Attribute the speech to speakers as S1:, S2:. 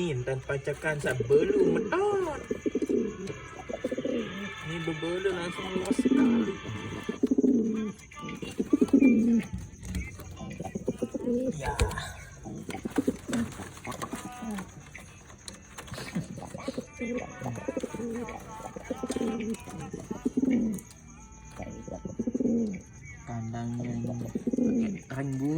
S1: janin tanpa cekkan sebelum medot. Ini bebelu langsung luas sekali. Ya. Kandangnya ini pakai terenggu.